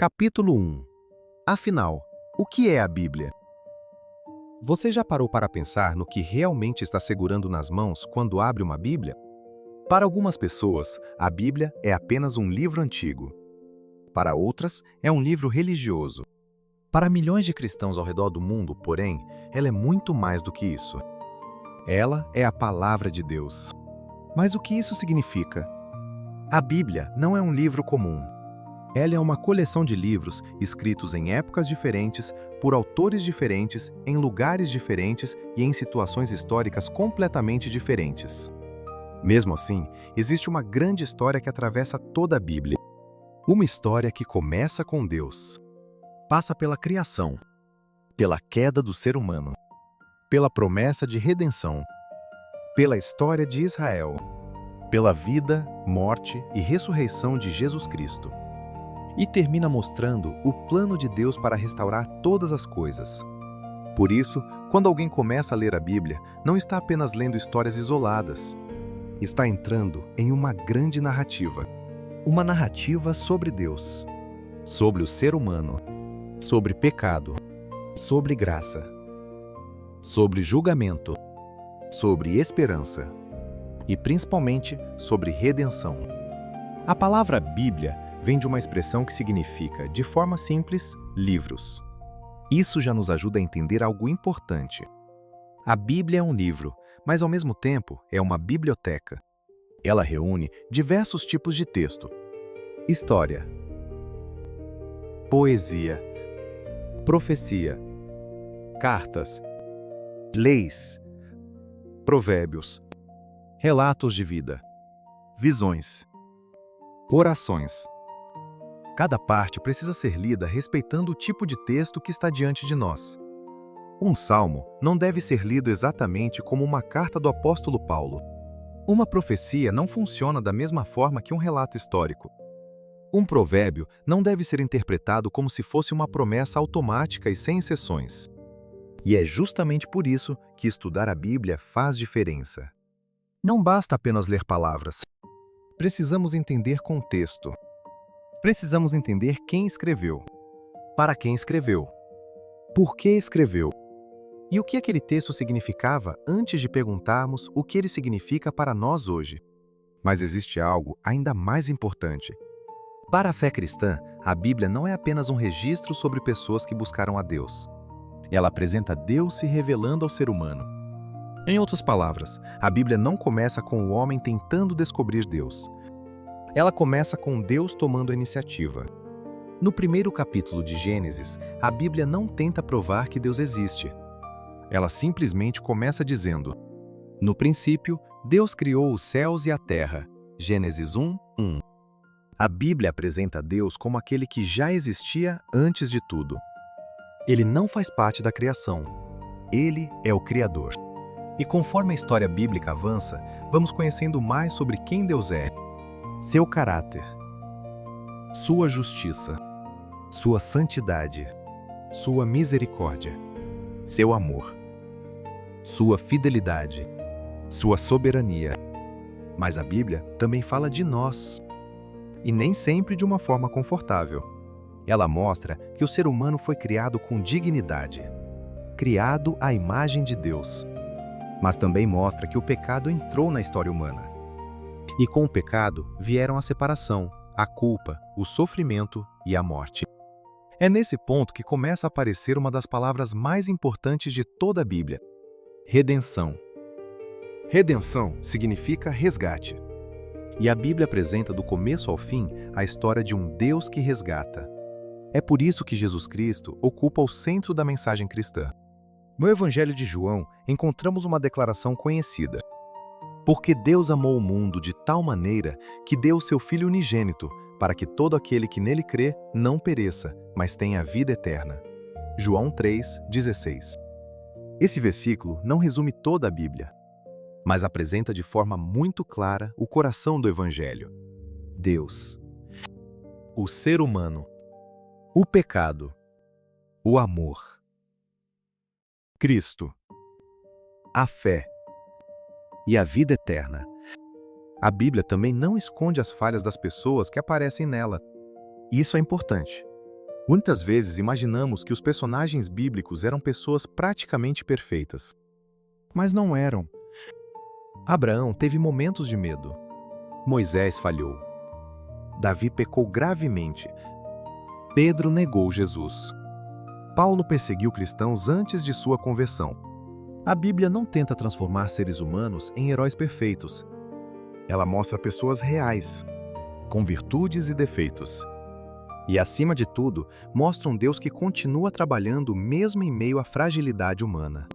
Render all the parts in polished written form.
Capítulo 1. Afinal, o que é a Bíblia? Você já parou para pensar no que realmente está segurando nas mãos quando abre uma Bíblia? Para algumas pessoas, a Bíblia é apenas um livro antigo. Para outras, é um livro religioso. Para milhões de cristãos ao redor do mundo, porém, ela é muito mais do que isso. Ela é a palavra de Deus. Mas o que isso significa? A Bíblia não é um livro comum. Ela é uma coleção de livros escritos em épocas diferentes, por autores diferentes, em lugares diferentes e em situações históricas completamente diferentes. Mesmo assim, existe uma grande história que atravessa toda a Bíblia. Uma história que começa com Deus, passa pela criação, pela queda do ser humano, pela promessa de redenção, pela história de Israel, pela vida, morte e ressurreição de Jesus Cristo. E termina mostrando o plano de Deus para restaurar todas as coisas. Por isso, quando alguém começa a ler a Bíblia, não está apenas lendo histórias isoladas. Está entrando em uma grande narrativa. Uma narrativa sobre Deus, sobre o ser humano, sobre pecado, sobre graça, sobre julgamento, sobre esperança e principalmente sobre redenção. A palavra Bíblia vem de uma expressão que significa, de forma simples, livros. Isso já nos ajuda a entender algo importante. A Bíblia é um livro, mas ao mesmo tempo é uma biblioteca. Ela reúne diversos tipos de texto: história, poesia, profecia, cartas, leis, provérbios, relatos de vida, visões, orações. Cada parte precisa ser lida respeitando o tipo de texto que está diante de nós. Um salmo não deve ser lido exatamente como uma carta do apóstolo Paulo. Uma profecia não funciona da mesma forma que um relato histórico. Um provérbio não deve ser interpretado como se fosse uma promessa automática e sem exceções. E é justamente por isso que estudar a Bíblia faz diferença. Não basta apenas ler palavras. Precisamos entender contexto. Precisamos entender quem escreveu, para quem escreveu, por que escreveu e o que aquele texto significava antes de perguntarmos o que ele significa para nós hoje. Mas existe algo ainda mais importante. Para a fé cristã, a Bíblia não é apenas um registro sobre pessoas que buscaram a Deus. Ela apresenta Deus se revelando ao ser humano. Em outras palavras, a Bíblia não começa com o homem tentando descobrir Deus. Ela começa com Deus tomando a iniciativa. No primeiro capítulo de Gênesis, a Bíblia não tenta provar que Deus existe. Ela simplesmente começa dizendo: no princípio, Deus criou os céus e a terra. Gênesis 1:1. A Bíblia apresenta Deus como aquele que já existia antes de tudo. Ele não faz parte da criação. Ele é o Criador. E conforme a história bíblica avança, vamos conhecendo mais sobre quem Deus é, seu caráter, sua justiça, sua santidade, sua misericórdia, seu amor, sua fidelidade, sua soberania. Mas a Bíblia também fala de nós, e nem sempre de uma forma confortável. Ela mostra que o ser humano foi criado com dignidade, criado à imagem de Deus. Mas também mostra que o pecado entrou na história humana. E com o pecado vieram a separação, a culpa, o sofrimento e a morte. É nesse ponto que começa a aparecer uma das palavras mais importantes de toda a Bíblia: redenção. Redenção significa resgate. E a Bíblia apresenta do começo ao fim a história de um Deus que resgata. É por isso que Jesus Cristo ocupa o centro da mensagem cristã. No Evangelho de João, encontramos uma declaração conhecida: porque Deus amou o mundo de tal maneira que deu o seu Filho unigênito, para que todo aquele que nele crê não pereça, mas tenha a vida eterna. João 3:16. Esse versículo não resume toda a Bíblia, mas apresenta de forma muito clara o coração do Evangelho: Deus, o ser humano, o pecado, o amor, Cristo, a fé e a vida eterna. A Bíblia também não esconde as falhas das pessoas que aparecem nela. Isso é importante. Muitas vezes imaginamos que os personagens bíblicos eram pessoas praticamente perfeitas. Mas não eram. Abraão teve momentos de medo. Moisés falhou. Davi pecou gravemente. Pedro negou Jesus. Paulo perseguiu cristãos antes de sua conversão. A Bíblia não tenta transformar seres humanos em heróis perfeitos. Ela mostra pessoas reais, com virtudes e defeitos. E, acima de tudo, mostra um Deus que continua trabalhando mesmo em meio à fragilidade humana.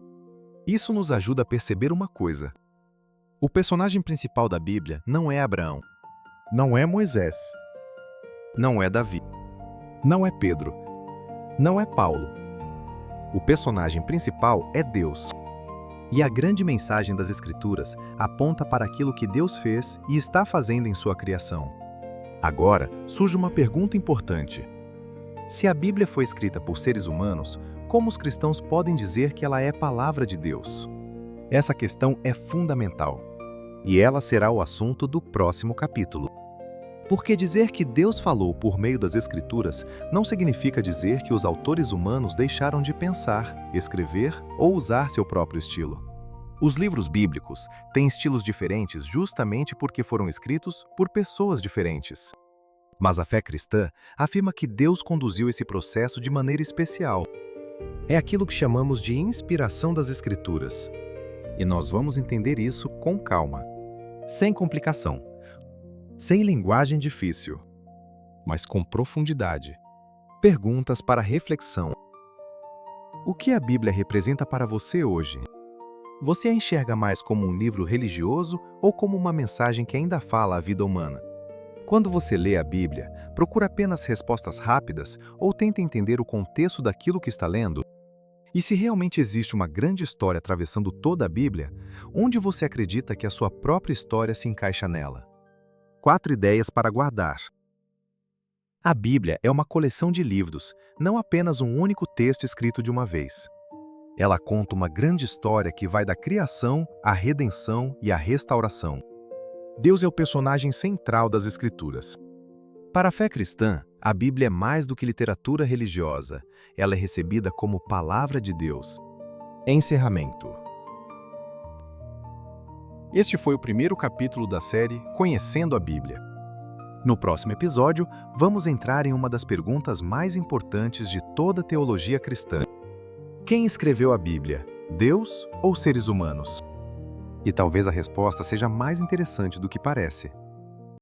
Isso nos ajuda a perceber uma coisa. O personagem principal da Bíblia não é Abraão, não é Moisés, não é Davi, não é Pedro, não é Paulo. O personagem principal é Deus. E a grande mensagem das Escrituras aponta para aquilo que Deus fez e está fazendo em sua criação. Agora, surge uma pergunta importante. Se a Bíblia foi escrita por seres humanos, como os cristãos podem dizer que ela é palavra de Deus? Essa questão é fundamental. E ela será o assunto do próximo capítulo. Porque dizer que Deus falou por meio das Escrituras não significa dizer que os autores humanos deixaram de pensar, escrever ou usar seu próprio estilo. Os livros bíblicos têm estilos diferentes justamente porque foram escritos por pessoas diferentes. Mas a fé cristã afirma que Deus conduziu esse processo de maneira especial. É aquilo que chamamos de inspiração das Escrituras. E nós vamos entender isso com calma, sem complicação, sem linguagem difícil, mas com profundidade. Perguntas para reflexão. O que a Bíblia representa para você hoje? Você a enxerga mais como um livro religioso ou como uma mensagem que ainda fala a vida humana? Quando você lê a Bíblia, procura apenas respostas rápidas ou tenta entender o contexto daquilo que está lendo? E se realmente existe uma grande história atravessando toda a Bíblia, onde você acredita que a sua própria história se encaixa nela? 4 ideias para guardar. A Bíblia é uma coleção de livros, não apenas um único texto escrito de uma vez. Ela conta uma grande história que vai da criação, à redenção e à restauração. Deus é o personagem central das Escrituras. Para a fé cristã, a Bíblia é mais do que literatura religiosa. Ela é recebida como palavra de Deus. Encerramento. Este foi o primeiro capítulo da série Conhecendo a Bíblia. No próximo episódio, vamos entrar em uma das perguntas mais importantes de toda a teologia cristã. Quem escreveu a Bíblia? Deus ou seres humanos? E talvez a resposta seja mais interessante do que parece.